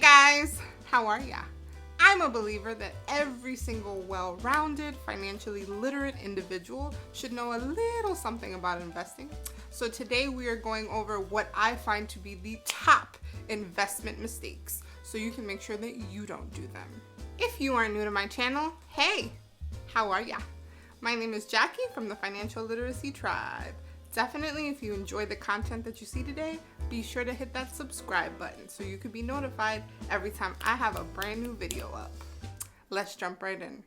Guys, how are ya? I'm a believer that every single well-rounded, financially literate individual should know a little something about investing. So today we are going over what I find to be the top investment mistakes so you can make sure that you don't do them. If you are new to my channel, hey, how are ya? My name is Jackie from the Financial Literacy Tribe. Definitely, if you enjoy the content that you see today, be sure to hit that subscribe button so you can be notified every time I have a brand new video up. Let's jump right in.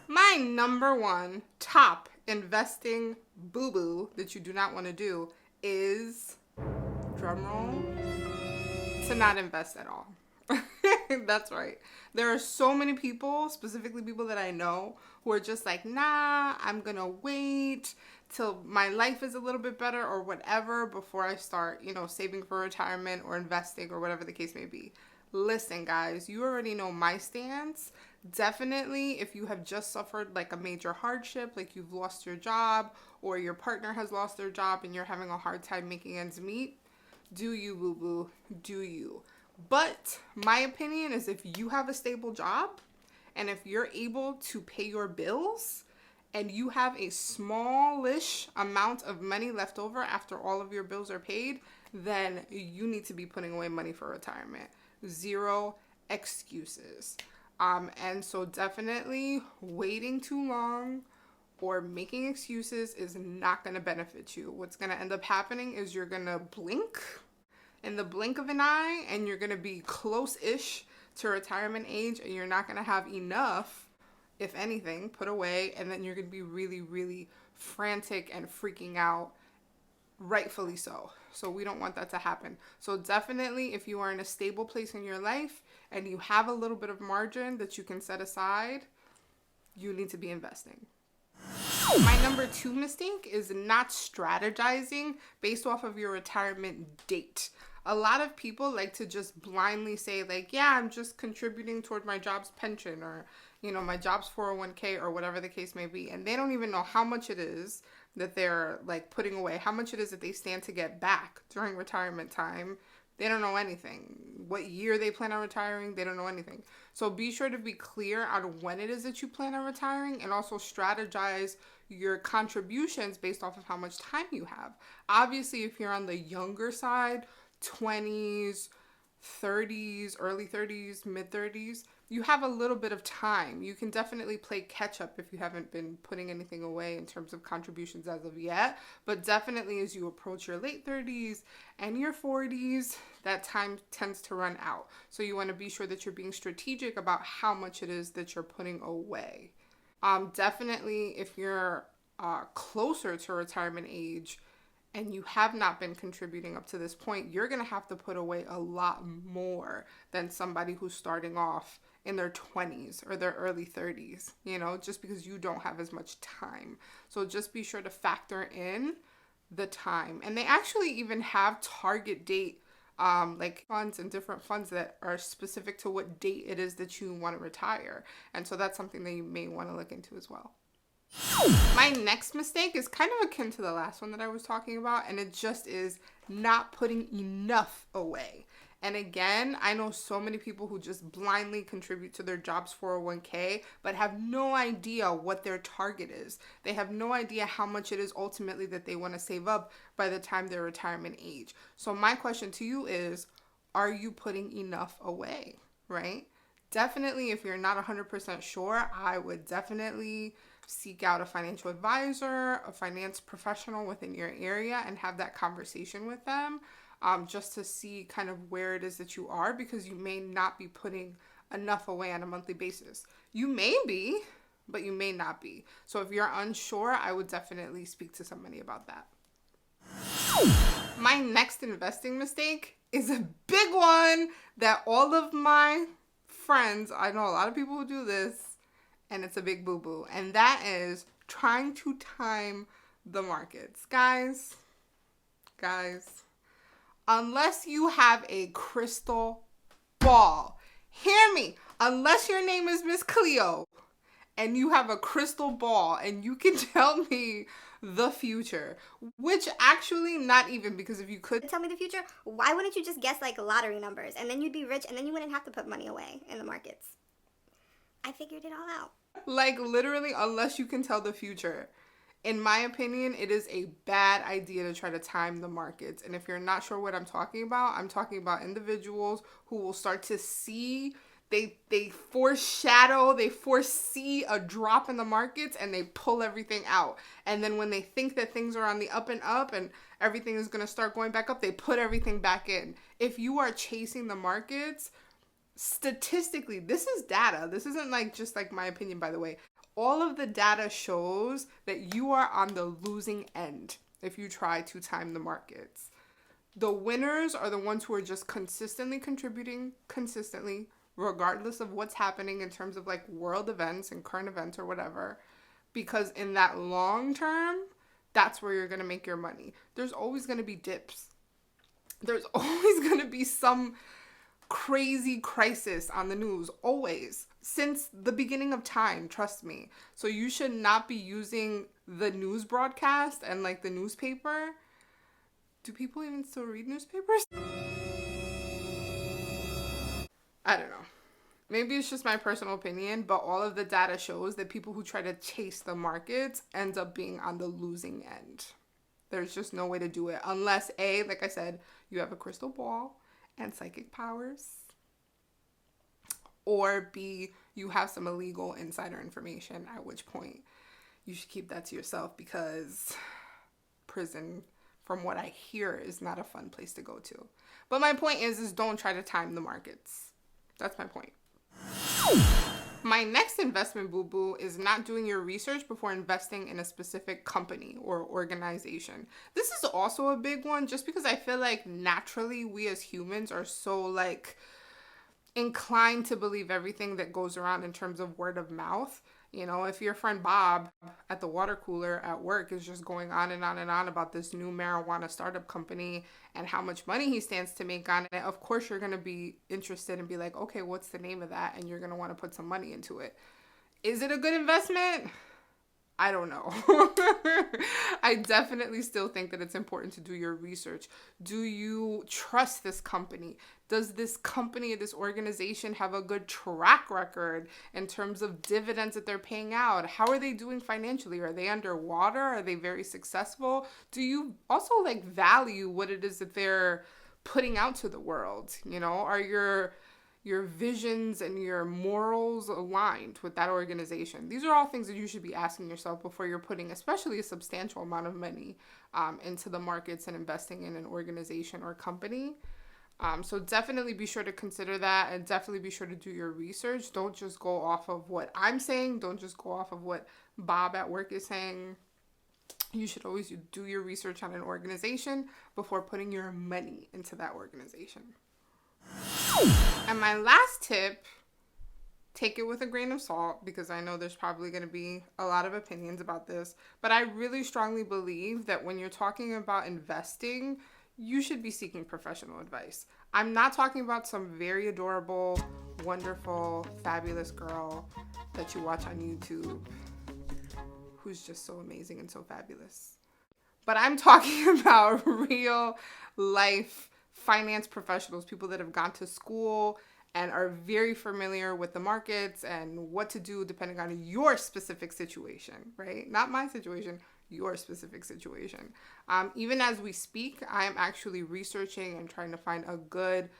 My number one top investing boo-boo that you do not want to do is, drumroll, to not invest at all. That's right. There are so many people, specifically people that I know, who are just like, nah, I'm gonna wait till my life is a little bit better or whatever before I start, saving for retirement or investing or whatever the case may be. Listen, guys, you already know my stance. Definitely, if you have just suffered like a major hardship, like you've lost your job or your partner has lost their job and you're having a hard time making ends meet, do you, boo-boo, do you. But my opinion is if you have a stable job and if you're able to pay your bills and you have a smallish amount of money left over after all of your bills are paid, then you need to be putting away money for retirement. Zero excuses. And so definitely waiting too long or making excuses is not going to benefit you. What's going to end up happening is you're going to blink in the blink of an eye and you're going to be close-ish to retirement age and you're not going to have enough, if anything, put away, and then you're going to be really, really frantic and freaking out, rightfully so. So we don't want that to happen. So definitely, if you are in a stable place in your life and you have a little bit of margin that you can set aside, you need to be investing. My number two mistake is not strategizing based off of your retirement date. A lot of people like to just blindly say like, yeah, I'm just contributing toward my job's pension or, my job's 401k or whatever the case may be. And they don't even know how much it is that they're like putting away, how much it is that they stand to get back during retirement time. They don't know anything. What year they plan on retiring, they don't know anything. So be sure to be clear on when it is that you plan on retiring and also strategize your contributions based off of how much time you have. Obviously, if you're on the younger side, 20s, 30s, early 30s, mid 30s, you have a little bit of time. You can definitely play catch up if you haven't been putting anything away in terms of contributions as of yet. But definitely as you approach your late 30s and your 40s, that time tends to run out. So you want to be sure that you're being strategic about how much it is that you're putting away. Definitely if you're closer to retirement age, and you have not been contributing up to this point, you're going to have to put away a lot more than somebody who's starting off in their 20s or their early 30s, just because you don't have as much time. So just be sure to factor in the time. And they actually even have target date like funds and different funds that are specific to what date it is that you want to retire. And so that's something that you may want to look into as well. My next mistake is kind of akin to the last one that I was talking about, and it just is not putting enough away. And again, I know so many people who just blindly contribute to their job's 401k, but have no idea what their target is. They have no idea how much it is ultimately that they want to save up by the time they're retirement age. So my question to you is, are you putting enough away, right? Definitely, if you're not 100% sure, I would definitely seek out a financial advisor, a finance professional within your area, and have that conversation with them just to see kind of where it is that you are, because you may not be putting enough away on a monthly basis. You may be, but you may not be. So if you're unsure, I would definitely speak to somebody about that. My next investing mistake is a big one that all of my friends, I know a lot of people who do this, and it's a big boo-boo, and that is trying to time the markets. Guys, unless you have a crystal ball, hear me, unless your name is Miss Cleo and you have a crystal ball and you can tell me the future, which actually not even, because if you could tell me the future, why wouldn't you just guess like lottery numbers and then you'd be rich and then you wouldn't have to put money away in the markets? I figured it all out. Like literally, unless you can tell the future. In my opinion, it is a bad idea to try to time the markets. And if you're not sure what I'm talking about individuals who will start to see, they foreshadow, they foresee a drop in the markets and they pull everything out. And then when they think that things are on the up and up and everything is going to start going back up, they put everything back in. If you are chasing the markets, statistically, this is data. This isn't like just like my opinion, by the way. All of the data shows that you are on the losing end if you try to time the markets. The winners are the ones who are just consistently contributing, consistently, regardless of what's happening in terms of like world events and current events or whatever. Because in that long term, that's where you're going to make your money. There's always going to be dips. There's always going to be some crazy crisis on the news, always, since the beginning of time, trust me. So you should not be using the news broadcast and like the newspaper. Do people even still read newspapers? I don't know. Maybe it's just my personal opinion, but all of the data shows that people who try to chase the markets end up being on the losing end. There's just no way to do it unless A, like I said, you have a crystal ball and psychic powers, or B, you have some illegal insider information, at which point you should keep that to yourself, because prison, from what I hear, is not a fun place to go to. But my point is don't try to time the markets. That's my point. My next investment boo-boo is not doing your research before investing in a specific company or organization. This is also a big one, just because I feel like naturally we as humans are so like inclined to believe everything that goes around in terms of word of mouth. You know, if your friend Bob at the water cooler at work is just going on and on and on about this new marijuana startup company and how much money he stands to make on it, of course you're going to be interested and be like, okay, what's the name of that? And you're going to want to put some money into it. Is it a good investment? I don't know. I definitely still think that it's important to do your research. Do you trust this company? Does this company, this organization have a good track record in terms of dividends that they're paying out? How are they doing financially? Are they underwater? Are they very successful? Do you also like value what it is that they're putting out to the world? You know, are your visions and your morals aligned with that organization? These are all things that you should be asking yourself before you're putting especially a substantial amount of money into the markets and investing in an organization or company. So definitely be sure to consider that, and definitely be sure to do your research. Don't just go off of what I'm saying. Don't just go off of what Bob at work is saying. You should always do your research on an organization before putting your money into that organization. And my last tip, take it with a grain of salt, because I know there's probably going to be a lot of opinions about this, but I really strongly believe that when you're talking about investing, you should be seeking professional advice. I'm not talking about some very adorable, wonderful, fabulous girl that you watch on YouTube who's just so amazing and so fabulous. But I'm talking about real life finance professionals, people that have gone to school and are very familiar with the markets and what to do depending on your specific situation, right? Not my situation, your specific situation. Even as we speak, I am actually researching and trying to find a good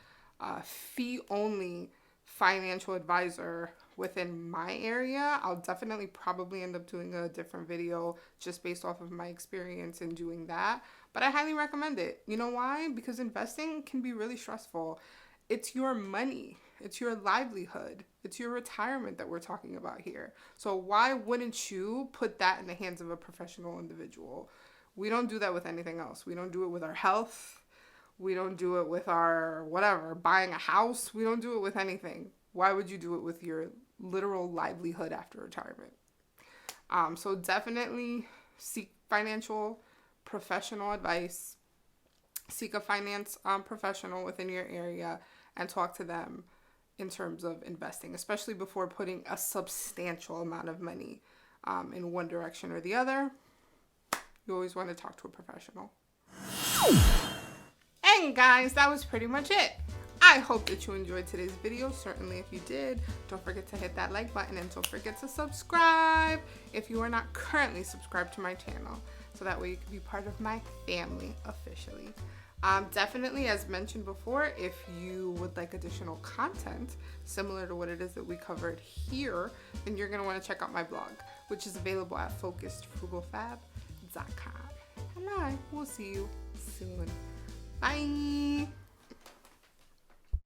fee-only financial advisor within my area. I'll definitely probably end up doing a different video just based off of my experience in doing that. But I highly recommend it. You know why? Because investing can be really stressful. It's your money. It's your livelihood. It's your retirement that we're talking about here. So why wouldn't you put that in the hands of a professional individual? We don't do that with anything else. We don't do it with our health. We don't do it with our whatever, buying a house. We don't do it with anything. Why would you do it with your literal livelihood after retirement? So definitely seek financial professional advice. Seek a finance professional within your area and talk to them in terms of investing, especially before putting a substantial amount of money in one direction or the other. you always want to talk to a professional. And guys, that was pretty much it. I hope that you enjoyed today's video. Certainly if you did, don't forget to hit that like button and don't forget to subscribe if you are not currently subscribed to my channel, so that way you can be part of my family officially. Definitely, as mentioned before, if you would like additional content similar to what it is that we covered here, then you're going to want to check out my blog, which is available at focusedfrugalfab.com. And I will see you soon. Bye!